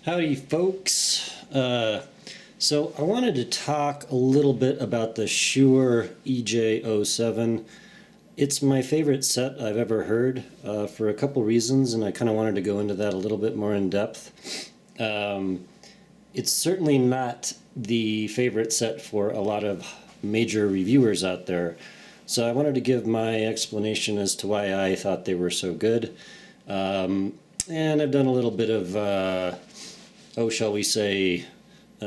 Howdy, folks. So I wanted to talk a little bit about the Shuoer EJ07. It's my favorite set I've ever heard for a couple reasons, and I kind of wanted to go into that a little bit more in depth. It's certainly not the favorite set for a lot of major reviewers out there. So I wanted to give my explanation as to why I thought they were so good. And I've done a little bit of shall we say,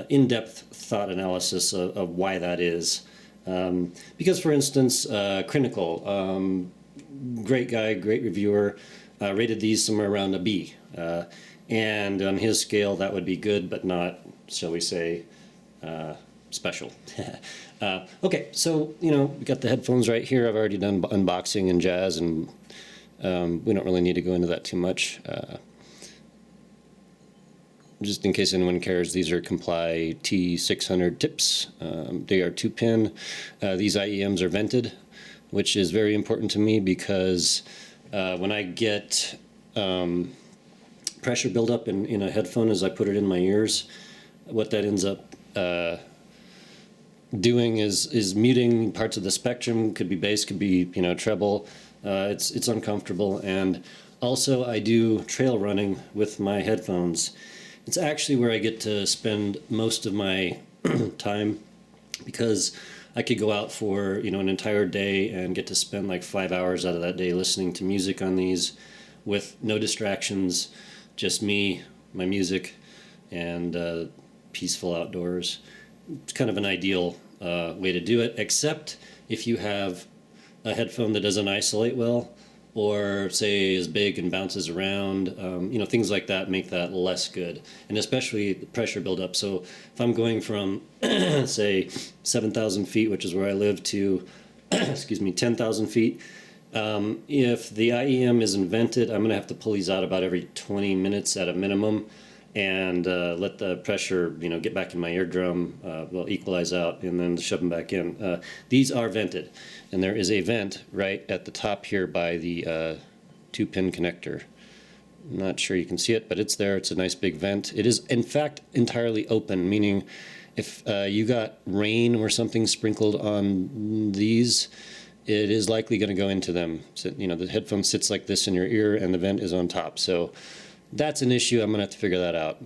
in-depth thought analysis of why that is. Because, for instance, Critical, great guy, great reviewer, rated these somewhere around a B. And on his scale, that would be good, but not, shall we say, special. Okay, so, we got the headphones right here. I've already done unboxing and jazz, and we don't really need to go into that too much. Just in case anyone cares, these are Comply T600 tips. They are 2-pin. These IEMs are vented, which is very important to me because when I get pressure buildup in a headphone as I put it in my ears, what that ends up doing is muting parts of the spectrum. Could be bass, could be treble. It's uncomfortable, and also I do trail running with my headphones. It's actually where I get to spend most of my time, because I could go out for an entire day and get to spend like 5 hours out of that day listening to music on these with no distractions, just me, my music, and peaceful outdoors. It's kind of an ideal way to do it, except if you have a headphone that doesn't isolate well, or say is big and bounces around, things like that make that less good, and especially the pressure buildup. So if I'm going from, say, 7,000 feet, which is where I live, to, 10,000 feet, if the IEM isn't vented, I'm going to have to pull these out about every 20 minutes at a minimum, and let the pressure, get back in my eardrum, equalize out, and then shove them back in. These are vented, and there is a vent right at the top here by the 2-pin connector. I'm not sure you can see it, but it's there. It's a nice big vent. It is, in fact, entirely open, meaning if you got rain or something sprinkled on these, it is likely going to go into them. So, the headphone sits like this in your ear, and the vent is on top. So that's an issue. I'm going to have to figure that out,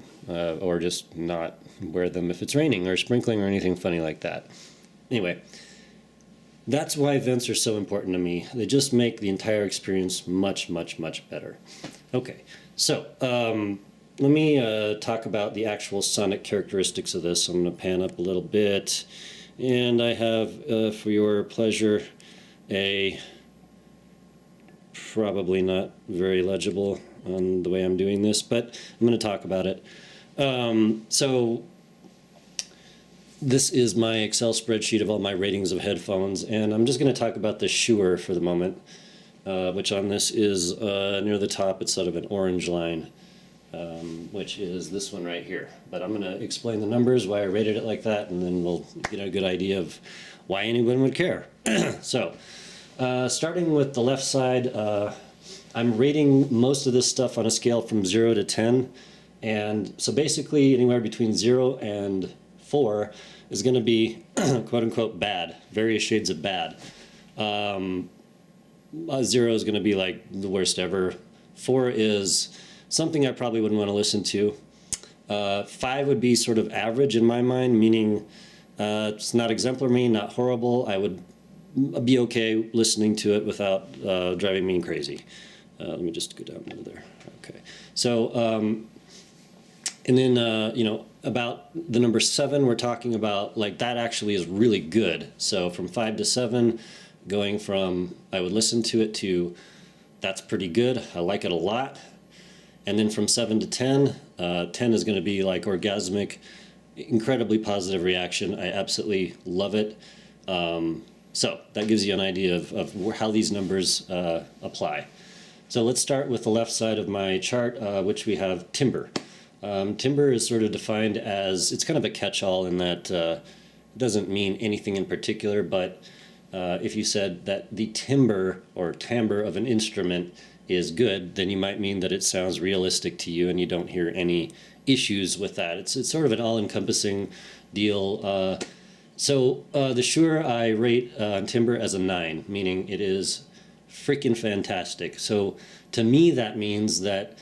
or just not wear them if it's raining or sprinkling or anything funny like that. Anyway, that's why vents are so important to me. They just make the entire experience much, much, much better. Okay, so let me talk about the actual sonic characteristics of this. I'm going to pan up a little bit, and I have, for your pleasure, a probably not very legible on the way I'm doing this, but I'm going to talk about it. So this is my Excel spreadsheet of all my ratings of headphones, and I'm just going to talk about the Shuoer for the moment, which on this is near the top. It's sort of an orange line, which is this one right here. But I'm going to explain the numbers, why I rated it like that, and then we'll get a good idea of why anyone would care. So starting with the left side, I'm rating most of this stuff on a scale from 0 to 10, and so basically anywhere between 0 and 4 is going to be quote-unquote bad, various shades of bad. 0 is going to be like the worst ever. 4 is something I probably wouldn't want to listen to. 5 would be sort of average in my mind, meaning it's not exemplary, not horrible. I would be okay listening to it without driving me crazy. Let me just go down into there. Okay. So, and then, about the number 7, we're talking about, like, that actually is really good. So from 5 to 7, going from I would listen to it to that's pretty good, I like it a lot. And then from 7 to 10, 10 is going to be like orgasmic, incredibly positive reaction. I absolutely love it. So that gives you an idea of how these numbers apply. So let's start with the left side of my chart, which we have timbre. Timbre is sort of defined as, it's kind of a catch-all in that it doesn't mean anything in particular, but if you said that the timbre or timbre of an instrument is good, then you might mean that it sounds realistic to you and you don't hear any issues with that. It's sort of an all-encompassing deal. So the Shuoer I rate on timbre as a 9, meaning it is freaking fantastic. So to me, that means that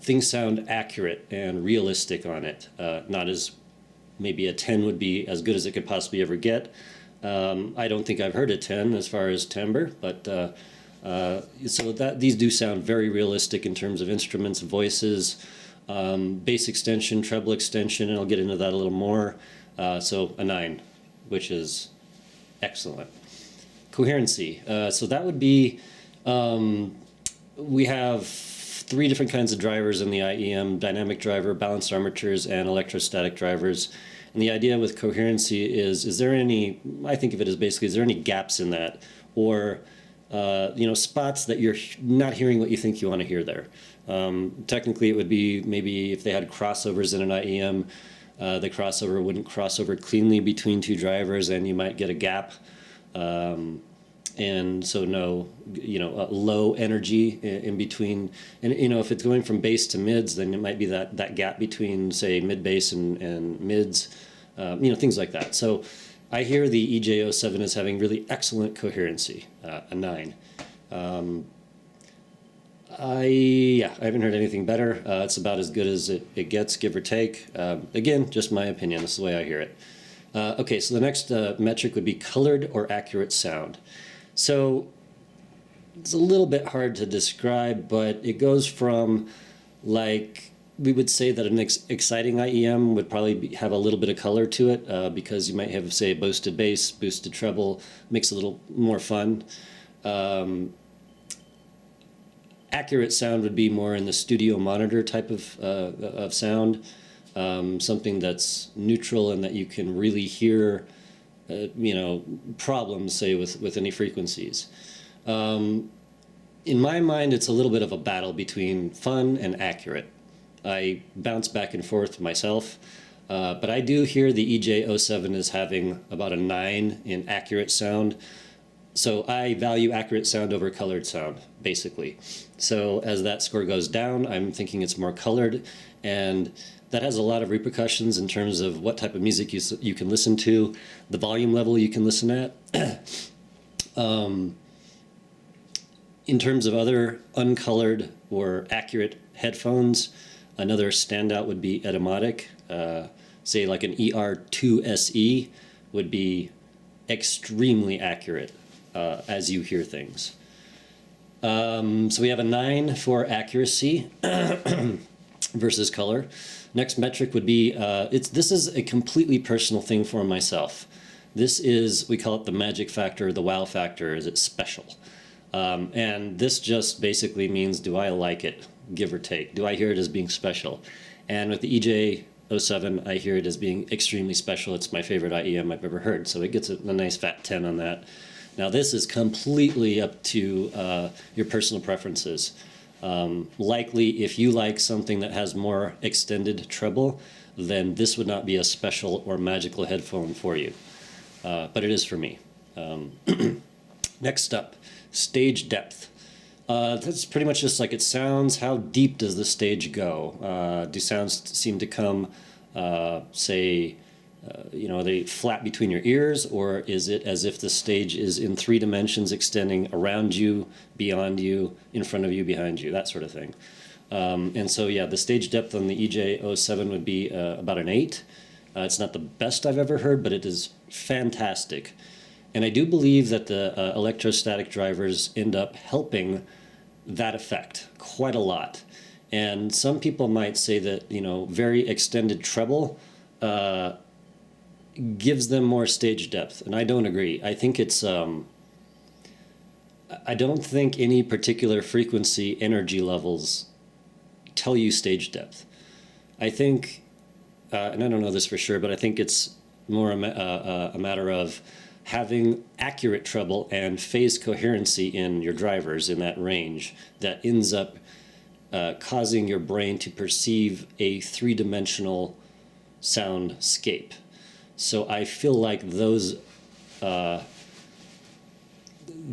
things sound accurate and realistic on it, not as maybe a 10 would be as good as it could possibly ever get. I don't think I've heard a 10 as far as timbre, but so that these do sound very realistic in terms of instruments, voices, bass extension, treble extension, and I'll get into that a little more. So a 9, which is excellent. Coherency. So that would be, we have 3 different kinds of drivers in the IEM: dynamic driver, balanced armatures, and electrostatic drivers. And the idea with coherency is there any, I think of it as basically, is there any gaps in that? Or, spots that you're not hearing what you think you want to hear there? Technically, it would be maybe if they had crossovers in an IEM, the crossover wouldn't cross over cleanly between 2 drivers, and you might get a gap. And so no, low energy in between. And, if it's going from bass to mids, then it might be that gap between, say, mid bass and mids, things like that. So I hear the EJ07 as having really excellent coherency, a 9. I haven't heard anything better. It's about as good as it gets, give or take. Again, just my opinion. This is the way I hear it. Okay, so the next metric would be colored or accurate sound. So it's a little bit hard to describe, but it goes from, like, we would say that an exciting IEM would probably have a little bit of color to it, because you might have, say, boosted bass, boosted treble, makes it a little more fun. Accurate sound would be more in the studio monitor type of sound, something that's neutral and that you can really hear, problems, say, with any frequencies. In my mind, it's a little bit of a battle between fun and accurate. I bounce back and forth myself, but I do hear the EJ07 as having about a 9 in accurate sound. So I value accurate sound over colored sound, basically. So as that score goes down, I'm thinking it's more colored, and that has a lot of repercussions in terms of what type of music you can listen to, the volume level you can listen at. In terms of other uncolored or accurate headphones, another standout would be Etymotic. Say like an ER2 SE would be extremely accurate as you hear things. So we have a 9 for accuracy versus color. Next metric would be, this is a completely personal thing for myself. This is, we call it the magic factor, the wow factor. Is it special? And this just basically means, do I like it, give or take? Do I hear it as being special? And with the EJ07, I hear it as being extremely special. It's my favorite IEM I've ever heard, so it gets a nice fat 10 on that. Now this is completely up to your personal preferences. Likely, if you like something that has more extended treble, then this would not be a special or magical headphone for you. But it is for me. Next up, stage depth. That's pretty much just like it sounds. How deep does the stage go? Do sounds seem to come, say, are they flat between your ears, or is it as if the stage is in 3 dimensions extending around you, beyond you, in front of you, behind you, that sort of thing. And so, yeah, the stage depth on the EJ07 would be about an 8. It's not the best I've ever heard, but it is fantastic. And I do believe that the electrostatic drivers end up helping that effect quite a lot. And some people might say that, very extended treble gives them more stage depth, and I don't agree. I think it's, I don't think any particular frequency energy levels tell you stage depth. I think, and I don't know this for sure, but I think it's more a matter of having accurate treble and phase coherency in your drivers in that range that ends up causing your brain to perceive a 3-dimensional soundscape. So I feel like those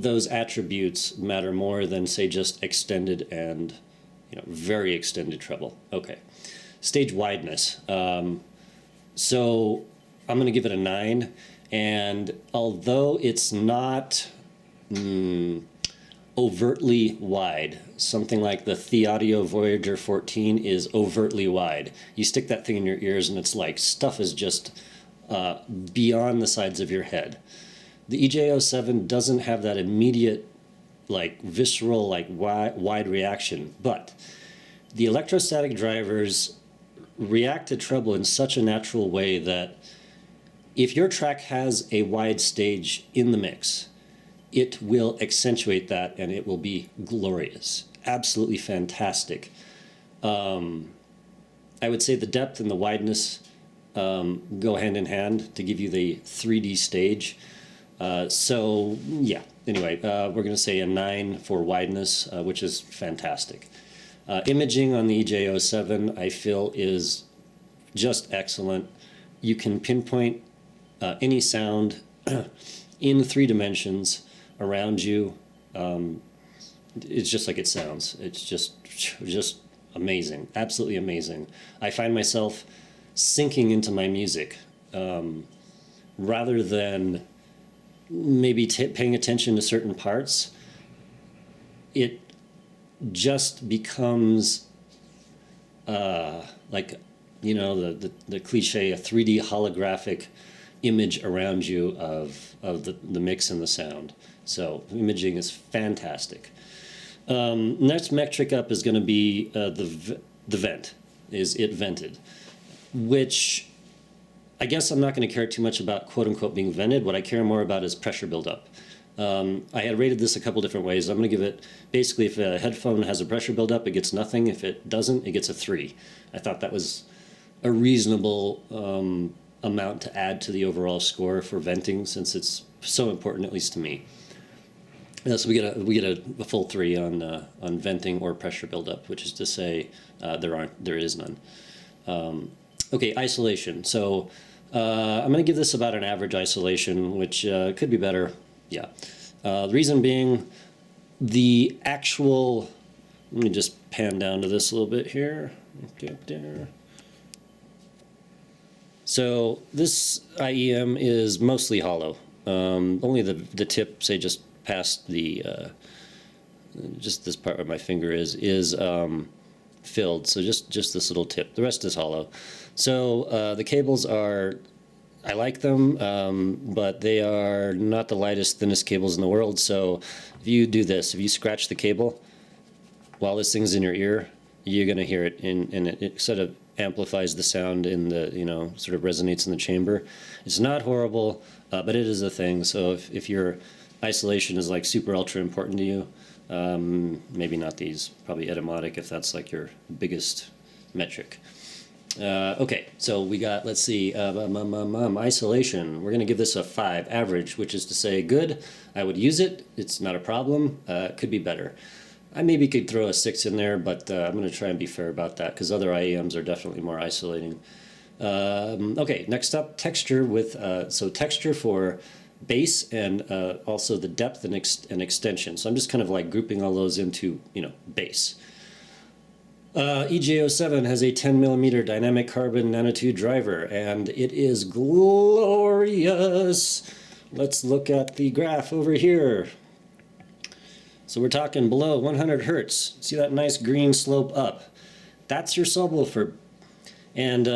those attributes matter more than, say, just extended and, very extended treble. Okay. Stage wideness. So I'm going to give it a 9. And although it's not overtly wide, something like the Theaudio Voyager 14 is overtly wide. You stick that thing in your ears and it's like stuff is just beyond the sides of your head. The EJ07 doesn't have that immediate, like, visceral, like, wide reaction, but the electrostatic drivers react to treble in such a natural way that if your track has a wide stage in the mix, it will accentuate that and it will be glorious. Absolutely fantastic. I would say the depth and the wideness go hand in hand to give you the 3D stage. So yeah, anyway, we're going to say a 9 for wideness, which is fantastic. Imaging on the EJ07, I feel, is just excellent. You can pinpoint any sound in 3 dimensions around you. It's just like it sounds. It's just amazing, absolutely amazing. I find myself sinking into my music rather than maybe paying attention to certain parts. It just becomes like, the cliche, a 3D holographic image around you of the mix and the sound. So imaging is fantastic. Next metric up is going to be the vent. Is it vented? Which I guess I'm not going to care too much about quote unquote being vented. What I care more about is pressure buildup. I had rated this a couple different ways. I'm going to give it, basically, if a headphone has a pressure buildup, it gets nothing. If it doesn't, it gets a 3. I thought that was a reasonable amount to add to the overall score for venting, since it's so important, at least to me. So we get a full 3 on venting or pressure buildup, which is to say there is none. Okay, isolation. So I'm going to give this about an average isolation, which could be better. Yeah. The reason being, the actual, let me just pan down to this a little bit here. Okay, there. So this IEM is mostly hollow. Only the tip, say, just past the just this part where my finger is filled. So just this little tip. The rest is hollow. So the cables are, I like them, but they are not the lightest, thinnest cables in the world. So if you do this, if you scratch the cable while this thing's in your ear, you're going to hear it, and it sort of amplifies the sound in the, sort of resonates in the chamber. It's not horrible, but it is a thing. So if your isolation is like super ultra important to you, maybe not these. Probably etymotic if that's like your biggest metric. Okay, so we got, let's see, isolation. We're going to give this a 5, average, which is to say good. I would use it. It's not a problem. It could be better. I maybe could throw a 6 in there, but I'm going to try and be fair about that, because other IEMs are definitely more isolating. Okay, next up, texture with, so texture for bass and also the depth and extension. So I'm just kind of like grouping all those into, bass. EJ07 has a 10mm dynamic carbon nanotube driver, and it is glorious. Let's look at the graph over here. So we're talking below 100 hertz. See that nice green slope up? That's your subwoofer. And,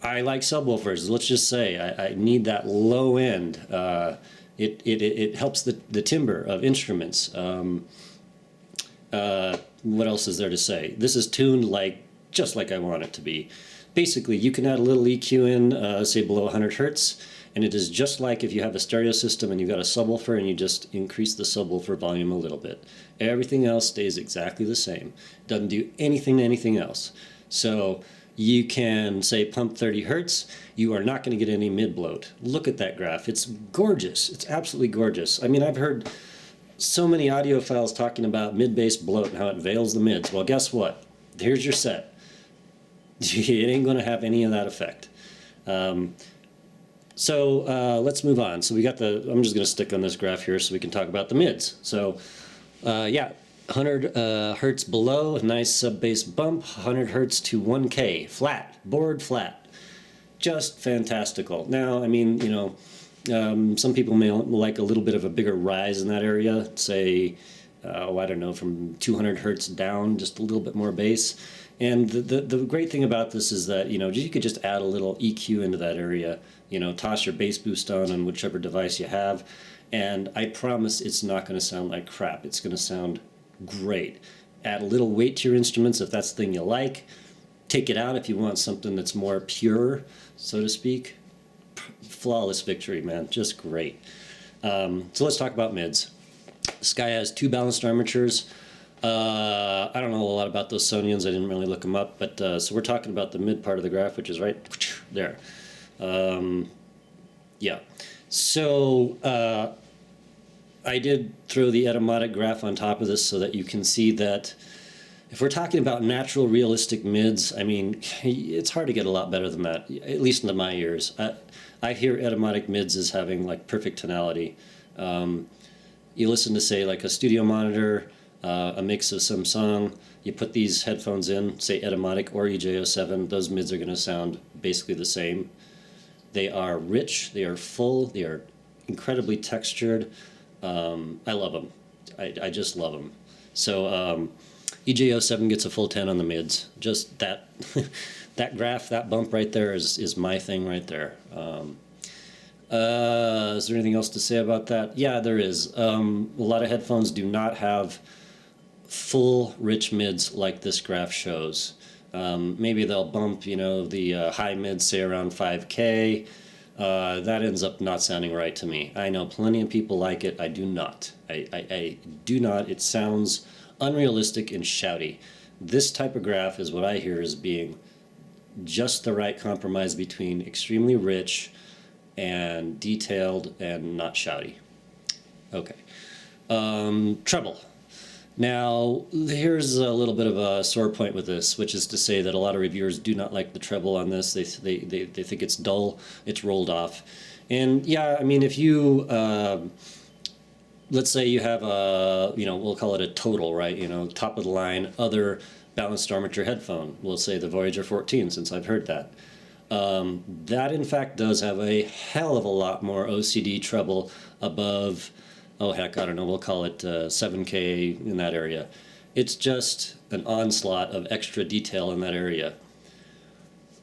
I like subwoofers. Let's just say I need that low end. It helps the timbre of instruments. What else is there to say? This is tuned just like I want it to be. Basically, you can add a little EQ in, say below 100 hertz, and it is just like if you have a stereo system and you've got a subwoofer and you just increase the subwoofer volume a little bit. Everything else stays exactly the same. Doesn't do anything to anything else. So you can say pump 30 hertz, you are not going to get any mid bloat. Look at that graph. It's gorgeous. It's absolutely gorgeous. I mean, I've heard so many audiophiles talking about mid-bass bloat and how it veils the mids. Well, guess what? Here's your set. It ain't going to have any of that effect. So let's move on. So we got I'm just going to stick on this graph here so we can talk about the mids. So yeah, 100 hertz below, nice sub-bass bump, 100 hertz to 1K, flat, board flat. Just fantastical. Now, I mean, you know, some people may like a little bit of a bigger rise in that area, say, I don't know, from 200 hertz down, just a little bit more bass. And the great thing about this is that, you know, you could just add a little EQ into that area, you know, toss your bass boost on whichever device you have, and I promise it's not going to sound like crap. It's going to sound great. Add a little weight to your instruments if that's the thing you like. Take it out if you want something that's more pure, so to speak. Flawless victory, man. Just great. So let's talk about mids. This guy has 2 balanced armatures. I don't know a lot about those Sonions. I didn't really look them up, but so we're talking about the mid part of the graph, which is right there. Yeah. So I did throw the etymologic graph on top of this so that you can see that if we're talking about natural, realistic mids, I mean, it's hard to get a lot better than that, at least into my ears. I hear etymologic mids as having like perfect tonality. You listen to, say, like a studio monitor, a mix of some song, you put these headphones in, say etymologic or EJ07, those mids are going to sound basically the same. They are rich, they are full, they are incredibly textured. I love them. I just love them. So EJ07 gets a full 10 on the mids. Just that that graph, that bump right there is my thing right there. Is there anything else to say about that? Yeah, there is. A lot of headphones do not have full rich mids like this graph shows. Maybe they'll bump, you know, the high mids, say around 5K. That ends up not sounding right to me. I know plenty of people like it. I do not. I do not. It sounds unrealistic and shouty. This type of graph is what I hear as being just the right compromise between extremely rich and detailed and not shouty. Okay. Treble. Now, here's a little bit of a sore point with this, which is to say that a lot of reviewers do not like the treble on this. They think it's dull, it's rolled off. And yeah, I mean, if you, let's say you have a, you know, we'll call it a total, right? You know, top of the line, other balanced armature headphone. We'll say the Voyager 14, since I've heard that. That in fact does have a hell of a lot more OCD treble above, oh heck, I don't know, we'll call it 7K in that area. It's just an onslaught of extra detail in that area.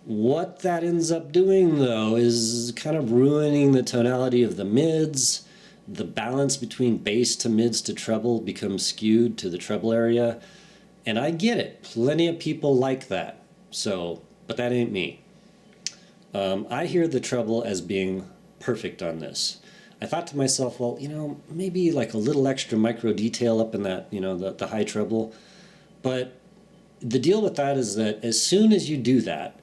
What that ends up doing, though, is kind of ruining the tonality of the mids. The balance between bass to mids to treble becomes skewed to the treble area. And I get it. Plenty of people like that. So, but that ain't me. I hear the treble as being perfect on this. I thought to myself, well, you know, maybe like a little extra micro detail up in that, you know, the high treble. But the deal with that is that as soon as you do that,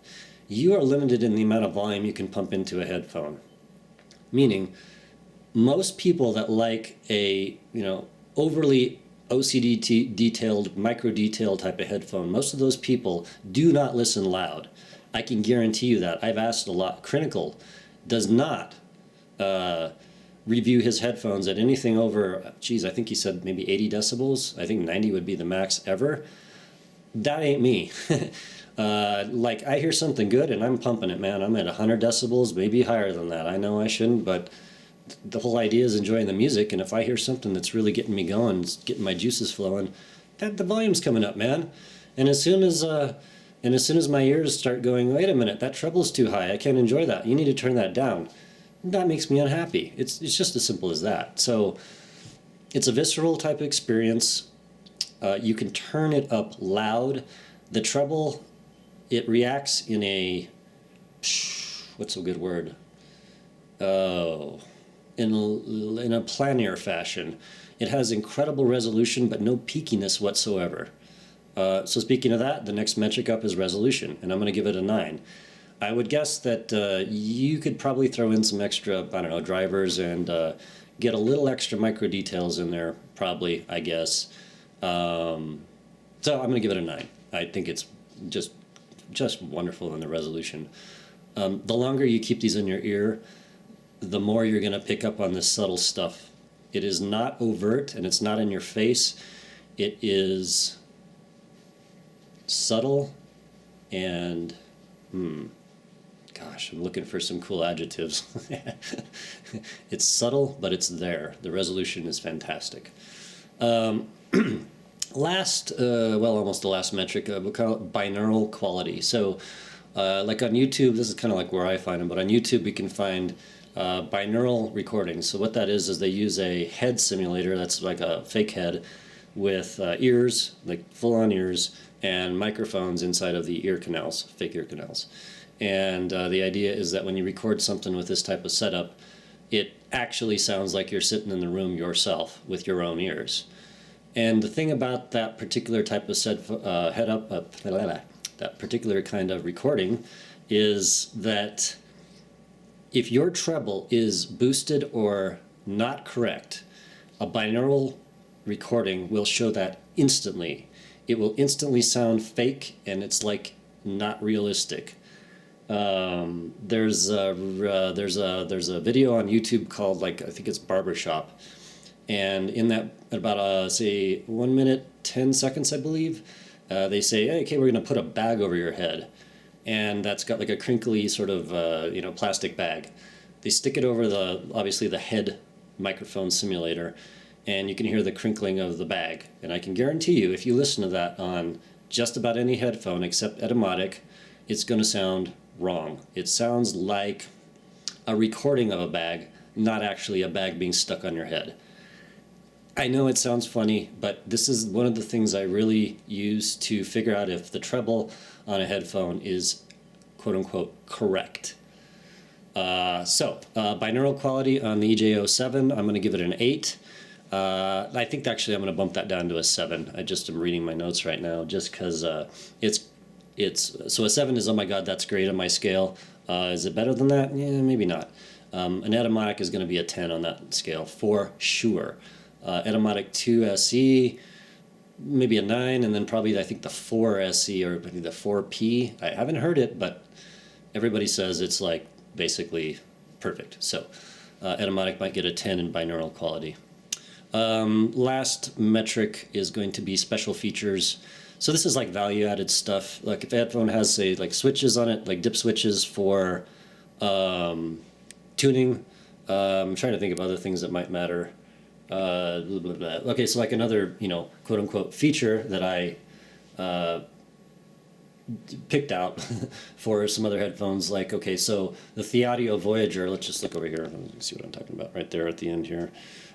you are limited in the amount of volume you can pump into a headphone. Meaning, most people that like a, you know, overly OCD detailed, micro detail type of headphone, most of those people do not listen loud. I can guarantee you that. I've asked a lot. Critical does not review his headphones at anything over, geez, I think he said maybe 80 decibels. I think 90 would be the max ever. That ain't me. Like, I hear something good and I'm pumping it, man. I'm at 100 decibels, maybe higher than that. I know I shouldn't, but the whole idea is enjoying the music, and if I hear something that's really getting me going, getting my juices flowing, the volume's coming up, man. And as soon as my ears start going, wait a minute, that treble's too high, I can't enjoy that, you need to turn that down, that makes me unhappy. It's just as simple as that. So it's a visceral type of experience. You can turn it up loud. The treble, it reacts in a, what's a good word? Oh, in a planar fashion. It has incredible resolution, but no peakiness whatsoever. So speaking of that, the next metric up is resolution, and I'm going to give it a 9. I would guess that you could probably throw in some extra, I don't know, drivers and get a little extra micro details in there, probably, I guess. So I'm going to give it a 9. I think it's just wonderful in the resolution. The longer you keep these in your ear, the more you're going to pick up on this subtle stuff. It is not overt and it's not in your face. It is subtle and, gosh, I'm looking for some cool adjectives. It's subtle, but it's there. The resolution is fantastic. Almost the last metric, we'll call it binaural quality. So, like on YouTube, this is kind of like where I find them, but on YouTube we can find binaural recordings. So what that is they use a head simulator that's like a fake head with ears, like full-on ears, and microphones inside of the ear canals, fake ear canals. And the idea is that when you record something with this type of setup, it actually sounds like you're sitting in the room yourself with your own ears. And the thing about that particular type of that particular kind of recording is that if your treble is boosted or not correct, a binaural recording will show that instantly. It will instantly sound fake, and it's like not realistic. There's a video on YouTube called, like, I think it's Barbershop, and in that about say 1 minute 10 seconds, I believe, they say, hey, okay, we're going to put a bag over your head, and that's got like a crinkly sort of plastic bag. They stick it over obviously the head microphone simulator, and you can hear the crinkling of the bag. And I can guarantee you, if you listen to that on just about any headphone except Etymotic, it's going to sound wrong. It sounds like a recording of a bag, not actually a bag being stuck on your head. I know it sounds funny, but this is one of the things I really use to figure out if the treble on a headphone is quote-unquote correct. Binaural quality on the EJ07, I'm going to give it an 8. I think actually I'm going to bump that down to a 7. I just am reading my notes right now just because so a 7 is, oh my god, that's great on my scale. Is it better than that? Yeah, maybe not. An Etymotic is going to be a 10 on that scale for sure. Etymotic 2 SE, maybe a 9, and then probably I think the 4 SE or maybe the 4P. I haven't heard it, but everybody says it's like basically perfect. So Etymotic might get a 10 in binaural quality. Last metric is going to be special features. So this is like value-added stuff. Like if a headphone has, say, like switches on it, like dip switches for tuning. I'm trying to think of other things that might matter. Blah, blah, blah. Okay, so like another, quote-unquote feature that I picked out for some other headphones, like, okay, so the Theaudio Voyager, let's just look over here and see what I'm talking about right there at the end here.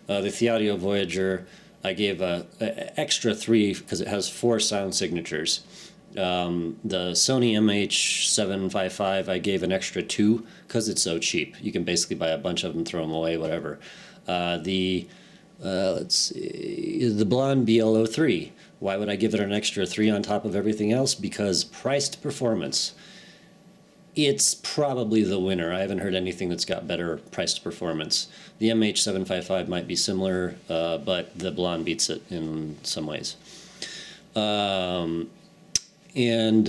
The Theaudio Voyager, I gave a extra 3 because it has 4 sound signatures. The Sony MH755, I gave an extra 2 because it's so cheap. You can basically buy a bunch of them, throw them away, whatever. Let's see, the Blonde BL03. Why would I give it an extra 3 on top of everything else? Because priced performance. It's probably the winner. I haven't heard anything that's got better priced performance. The MH755 might be similar, but the Blonde beats it in some ways. Like you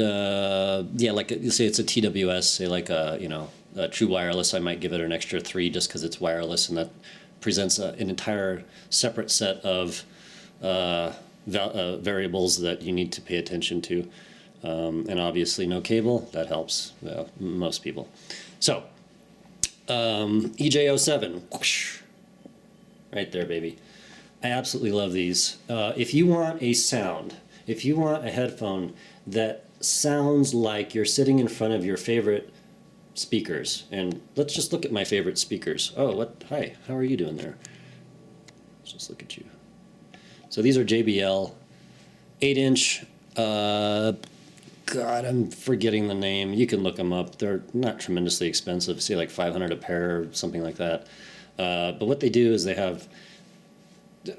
say, it's a TWS, say like a true wireless. I might give it an extra 3 just because it's wireless, and that presents an entire separate set of variables that you need to pay attention to. And obviously no cable, that helps most people. So, EJ07, whoosh, right there, baby. I absolutely love these. If you want a sound, if you want a headphone that sounds like you're sitting in front of your favorite speakers, and let's just look at my favorite speakers. Oh, what? Hi, how are you doing there? Let's just look at you. So these are JBL 8-inch. God, I'm forgetting the name. You can look them up. They're not tremendously expensive. Say like $500 a pair or something like that. But what they do is they have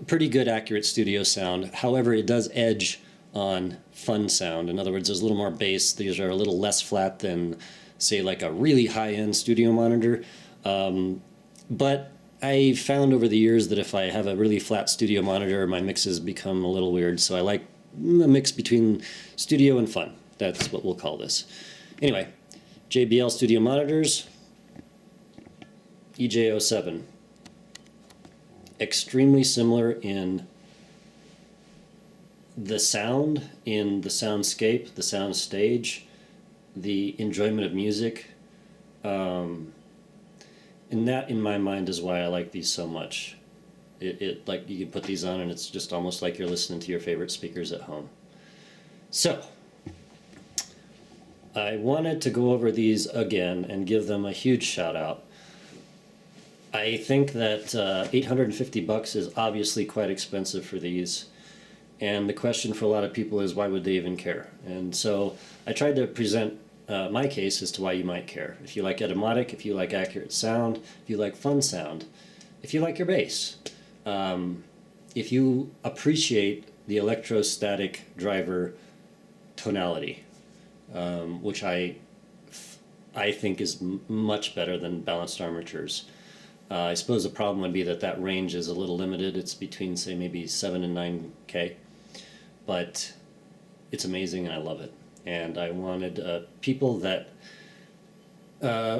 pretty good accurate studio sound. However, it does edge on fun sound. In other words, there's a little more bass. These are a little less flat than, say, like a really high-end studio monitor. But I found over the years that if I have a really flat studio monitor, my mixes become a little weird. So I like a mix between studio and fun. That's what we'll call this. Anyway, JBL studio monitors. EJ07. Extremely similar in the sound, in the soundscape, the sound stage, the enjoyment of music. And that, in my mind, is why I like these so much. It like you can put these on and it's just almost like you're listening to your favorite speakers at home. So, I wanted to go over these again and give them a huge shout out. I think that $850 is obviously quite expensive for these. And the question for a lot of people is, why would they even care? And so I tried to present my case as to why you might care. If you like etymologic, if you like accurate sound, if you like fun sound, if you like your bass, if you appreciate the electrostatic driver tonality, which I think is much better than balanced armatures. I suppose the problem would be that that range is a little limited. It's between, say, maybe 7 and 9K. But it's amazing and I love it. And I wanted people that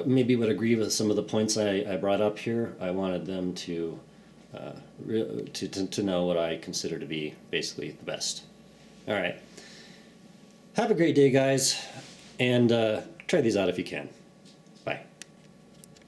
maybe would agree with some of the points I brought up here. I wanted them to know what I consider to be basically the best. All right. Have a great day, guys. And try these out if you can.